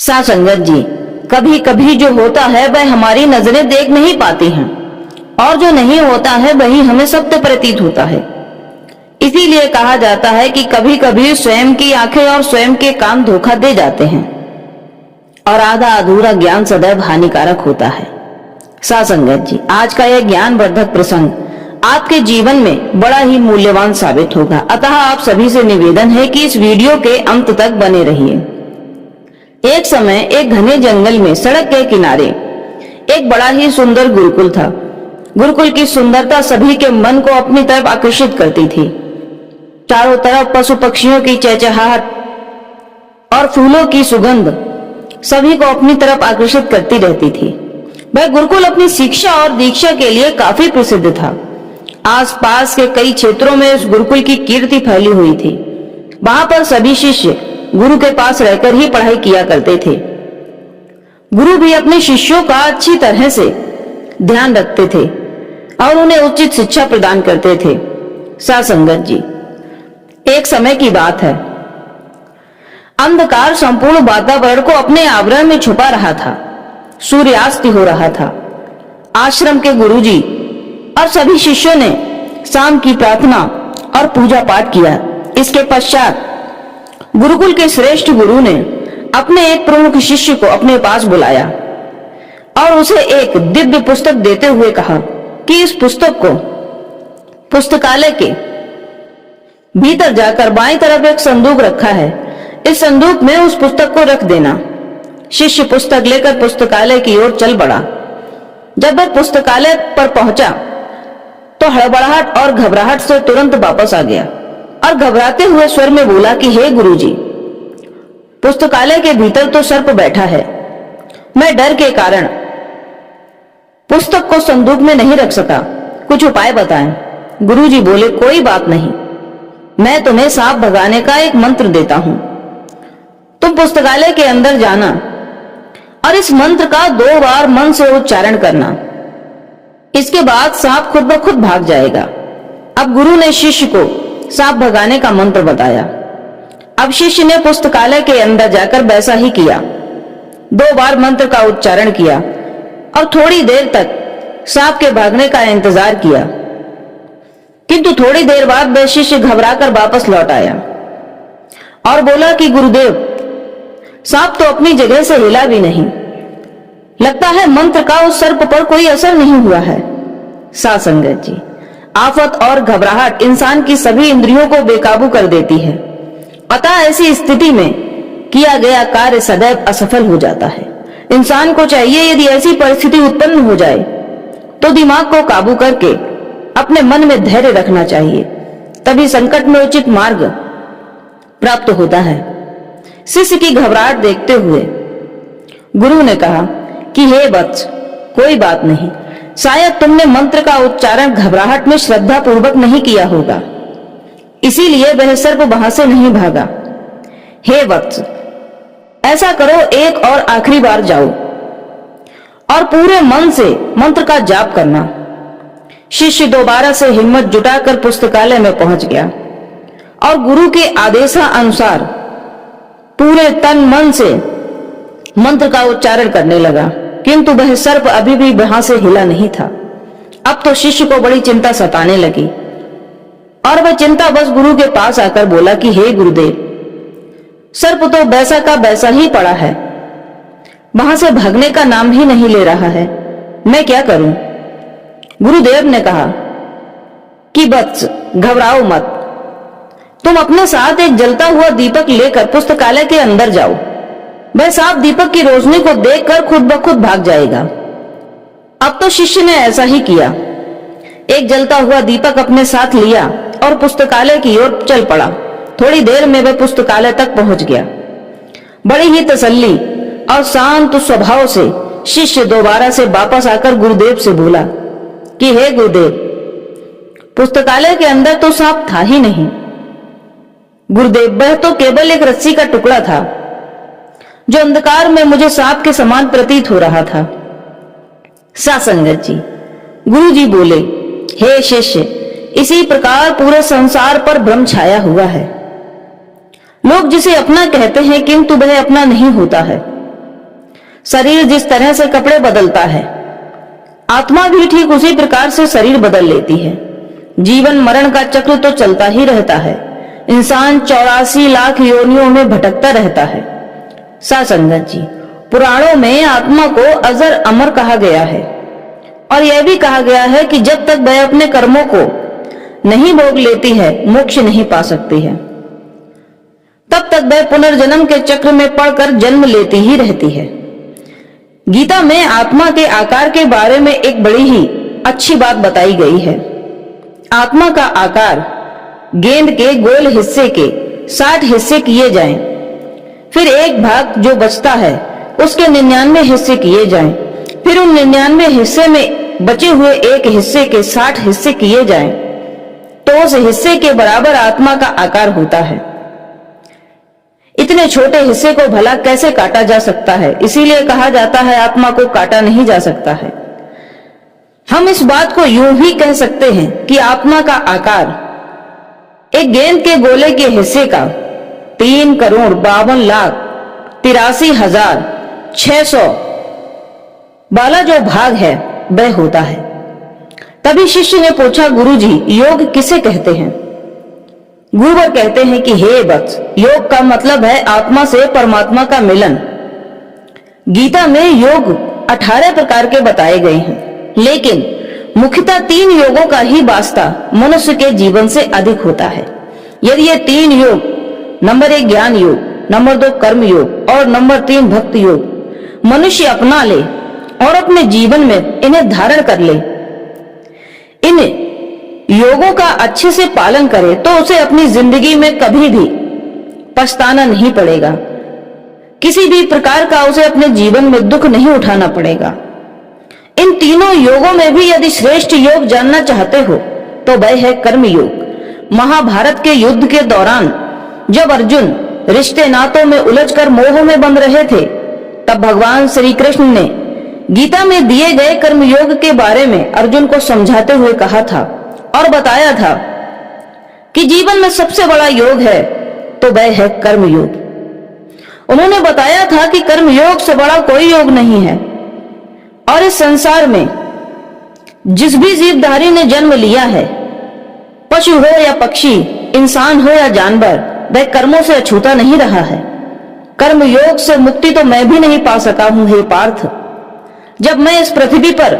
सा संगत जी, कभी कभी जो होता है वह हमारी नजरें देख नहीं पाती हैं और जो नहीं होता है वही हमें सत्य प्रतीत होता है। इसीलिए कहा जाता है कि कभी कभी स्वयं की आंखें और स्वयं के कान धोखा दे जाते हैं और आधा अधूरा ज्ञान सदैव हानिकारक होता है। सा संगत जी, आज का यह ज्ञानवर्धक प्रसंग आपके जीवन में बड़ा ही मूल्यवान साबित होगा, अतः आप सभी से निवेदन है कि इस वीडियो के अंत तक बने रहिए। एक समय एक घने जंगल में सड़क के किनारे एक बड़ा ही सुंदर गुरुकुल था। गुरुकुल की सुंदरता सभी के मन को अपनी तरफ आकर्षित करती थी। चारों तरफ पशु पक्षियों की चहचहाहट और फूलों की सुगंध सभी को अपनी तरफ आकर्षित करती रहती थी। वह गुरुकुल अपनी शिक्षा और दीक्षा के लिए काफी प्रसिद्ध था। आसपास के कई क्षेत्रों में उस गुरुकुल की कीर्ति फैली हुई थी। वहां पर सभी शिष्य गुरु के पास रहकर ही पढ़ाई किया करते थे। गुरु भी अपने शिष्यों का अच्छी तरह से ध्यान रखते थे और उन्हें उचित शिक्षा प्रदान करते थे। सा संगत जी, एक समय की बात है, अंधकार संपूर्ण वातावरण को अपने आवरण में छुपा रहा था। सूर्यास्त हो रहा था। आश्रम के गुरुजी और सभी शिष्यों ने शाम की प्रार्थना और पूजा पाठ किया। इसके पश्चात गुरुकुल के श्रेष्ठ गुरु ने अपने एक प्रमुख शिष्य को अपने पास बुलाया और उसे एक दिव्य पुस्तक देते हुए कहा कि इस पुस्तक को पुस्तकालय के भीतर जाकर बाईं तरफ एक संदूक रखा है, इस संदूक में उस पुस्तक को रख देना। शिष्य पुस्तक लेकर पुस्तकालय की ओर चल पड़ा। जब वह पुस्तकालय पर पहुंचा तो हड़बड़ाहट और घबराहट से तुरंत वापस आ गया और घबराते हुए स्वर में बोला कि हे गुरुजी, पुस्तकालय के भीतर तो सर्प बैठा है। मैं डर के कारण पुस्तक को संदूक में नहीं रख सका, कुछ उपाय बताएं। गुरुजी बोले, कोई बात नहीं, मैं तुम्हें सांप भगाने का एक मंत्र देता हूं। तुम पुस्तकालय के अंदर जाना और इस मंत्र का 2 बार मन से उच्चारण करना। इसके बाद सांप खुद ब खुद भाग जाएगा। अब गुरु ने शिष्य को सांप भगाने का मंत्र बताया। अब शिष्य ने पुस्तकालय के अंदर जाकर वैसा ही किया। 2 बार मंत्र का उच्चारण किया और थोड़ी देर तक सांप के भागने का इंतजार किया, किंतु थोड़ी देर बाद वह शिष्य घबराकर वापस लौट आया और बोला कि गुरुदेव, सांप तो अपनी जगह से हिला भी नहीं। लगता है मंत्र का उस सर्प पर कोई असर नहीं हुआ है। सा संगत जी, आफत और घबराहट इंसान की सभी इंद्रियों को बेकाबू कर देती है, अतः ऐसी स्थिति में किया गया कार्य सदैव असफल हो जाता है। इंसान को चाहिए, यदि ऐसी परिस्थिति उत्पन्न हो जाए तो दिमाग को काबू करके अपने मन में धैर्य रखना चाहिए, तभी संकट में उचित मार्ग प्राप्त होता है। शिष्य की घबराहट देखते हुए गुरु ने कहा कि हे वत्स, कोई बात नहीं, शायद तुमने मंत्र का उच्चारण घबराहट में श्रद्धा पूर्वक नहीं किया होगा, इसीलिए वह सर्प वहां से नहीं भागा। हे वत्स, ऐसा करो, एक और आखिरी बार जाओ और पूरे मन से मंत्र का जाप करना। शिष्य दोबारा से हिम्मत जुटाकर पुस्तकालय में पहुंच गया और गुरु के आदेशानुसार पूरे तन मन से मंत्र का उच्चारण करने लगा, किंतु वह सर्प अभी भी वहां से हिला नहीं था। अब तो शिष्य को बड़ी चिंता सताने लगी और वह चिंता बस गुरु के पास आकर बोला कि हे गुरुदेव, सर्प तो वैसा का वैसा ही पड़ा है, वहां से भागने का नाम ही नहीं ले रहा है, मैं क्या करूं? गुरुदेव ने कहा कि वत्स, घबराओ मत, तुम अपने साथ एक जलता हुआ दीपक लेकर पुस्तकालय के अंदर जाओ। वह सांप दीपक की रोशनी को देखकर खुद ब खुद भाग जाएगा। अब तो शिष्य ने ऐसा ही किया। एक जलता हुआ दीपक अपने साथ लिया और पुस्तकालय की ओर चल पड़ा। थोड़ी देर में वह पुस्तकालय तक पहुंच गया। बड़ी ही तसल्ली और शांत स्वभाव से शिष्य दोबारा से वापस आकर गुरुदेव से बोला कि हे गुरुदेव, पुस्तकालय के अंदर तो सांप था ही नहीं। गुरुदेव, वह तो केवल एक रस्सी का टुकड़ा था जो अंधकार में मुझे सांप के समान प्रतीत हो रहा था। सा संगत जी, गुरु जी बोले, हे शिष्य, इसी प्रकार पूरे संसार पर भ्रम छाया हुआ है। लोग जिसे अपना कहते हैं किंतु वह अपना नहीं होता है। शरीर जिस तरह से कपड़े बदलता है, आत्मा भी ठीक उसी प्रकार से शरीर बदल लेती है। जीवन मरण का चक्र तो चलता ही रहता है। इंसान 84 लाख योनियों में भटकता रहता है। सासंगत जी, पुराणों में आत्मा को अजर अमर कहा गया है और यह भी कहा गया है कि जब तक वह अपने कर्मों को नहीं भोग लेती है, मोक्ष नहीं पा सकती है। तब तक वह पुनर्जन्म के चक्र में पड़कर जन्म लेती ही रहती है। गीता में आत्मा के आकार के बारे में एक बड़ी ही अच्छी बात बताई गई है। आत्मा का आकार गेंद के गोल हिस्से के 60 हिस्से किए जाएं, फिर एक भाग जो बचता है उसके 99 हिस्से किए जाएं, फिर उन 99 हिस्से में बचे हुए एक हिस्से के 60 हिस्से किए जाएं, तो उस हिस्से के बराबर आत्मा का आकार होता है। इतने छोटे हिस्से को भला कैसे काटा जा सकता है? इसीलिए कहा जाता है आत्मा को काटा नहीं जा सकता है। हम इस बात को यूं भी कह सकते हैं कि आत्मा का आकार एक गेंद के गोले के हिस्से का 3,52,83,600 वाला जो भाग है वह होता है। तभी शिष्य ने पूछा, गुरुजी योग किसे कहते हैं? गुरुवर कहते हैं कि हे वत्स, योग का मतलब है आत्मा से परमात्मा का मिलन। गीता में योग 18 प्रकार के बताए गए हैं, लेकिन मुख्यतः 3 योगों का ही वास्ता मनुष्य के जीवन से अधिक होता है। यदि ये 3 योग, नंबर 1 ज्ञान योग, नंबर 2 कर्म योग और नंबर 3 भक्ति योग, मनुष्य अपना ले और अपने जीवन में इन्हें धारण कर ले, इन योगों का अच्छे से पालन करे, तो उसे अपनी जिंदगी में कभी भी पछताना नहीं पड़ेगा। किसी भी प्रकार का उसे अपने जीवन में दुख नहीं उठाना पड़ेगा। इन तीनों योगों में भी यदि श्रेष्ठ योग जानना चाहते हो तो वह है कर्म योग। महाभारत के युद्ध के दौरान जब अर्जुन रिश्ते नातों में उलझकर मोह में बंध रहे थे, तब भगवान श्री कृष्ण ने गीता में दिए गए कर्म योग के बारे में अर्जुन को समझाते हुए कहा था और बताया था कि जीवन में सबसे बड़ा योग है तो वह है कर्म योग। उन्होंने बताया था कि कर्म योग से बड़ा कोई योग नहीं है और इस संसार में जिस भी जीवधारी ने जन्म लिया है, पशु हो या पक्षी, इंसान हो या जानवर, वह कर्मों से अछूता नहीं रहा है। कर्म योग से मुक्ति तो मैं भी नहीं पा सका हूं हे पार्थ। जब मैं इस पृथ्वी पर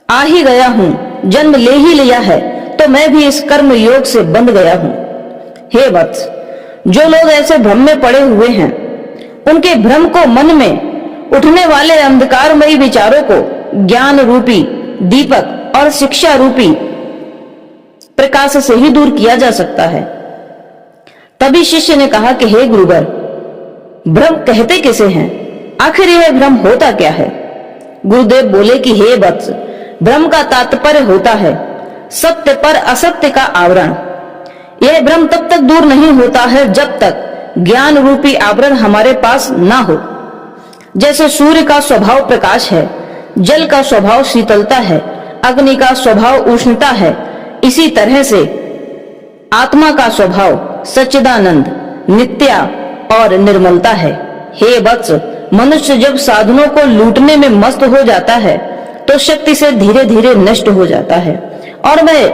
आ ही गया हूं, जन्म ले ही लिया है, तो मैं भी इस कर्म योग से बंध गया हूं। हे वत्स, जो लोग ऐसे भ्रम में पड़े हुए हैं, उनके भ्रम को, मन में उठने वाले अंधकारमयी विचारों को ज्ञान रूपी दीपक और शिक्षा रूपी प्रकाश से ही दूर किया जा सकता है। तभी शिष्य ने कहा कि हे गुरुवर, भ्रम कहते किसे हैं? आखिर यह भ्रम होता क्या है? गुरुदेव बोले कि हे वत्स, भ्रम का तात्पर्य होता है सत्य पर असत्य का आवरण। यह भ्रम तब तक दूर नहीं होता है जब तक ज्ञान रूपी आवरण हमारे पास ना हो। जैसे सूर्य का स्वभाव प्रकाश है, जल का स्वभाव शीतलता है, अग्नि का स्वभाव उष्णता है, इसी तरह से आत्मा का स्वभाव सच्चिदानंद, नित्या और निर्मलता है। हे वत्स, मनुष्य जब साधनों को लूटने में मस्त हो जाता है तो शक्ति से धीरे धीरे नष्ट हो जाता है और वह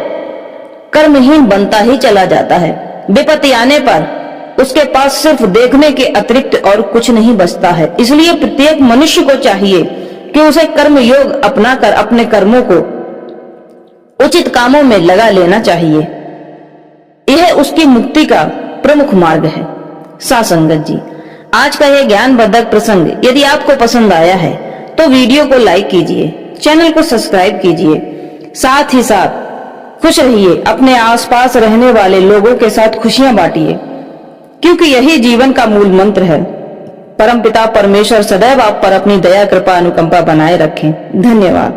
कर्महीन बनता ही चला जाता है। विपत्ति आने पर उसके पास सिर्फ देखने के अतिरिक्त और कुछ नहीं बचता है। इसलिए प्रत्येक मनुष्य को चाहिए कि उसे कर्म योग अपनाकर अपने कर्मों को उचित कामों में लगा लेना चाहिए। यह उसकी मुक्ति का प्रमुख मार्ग है। सासंगत जी, आज का यह ज्ञानवर्धक प्रसंग यदि आपको पसंद आया है तो वीडियो को लाइक कीजिए, चैनल को सब्सक्राइब कीजिए, साथ ही साथ खुश रहिए, अपने आसपास रहने वाले लोगों के साथ खुशियां बांटिए, क्योंकि यही जीवन का मूल मंत्र है। परमपिता परमेश्वर सदैव आप पर अपनी दया, कृपा, अनुकंपा बनाए रखें। धन्यवाद।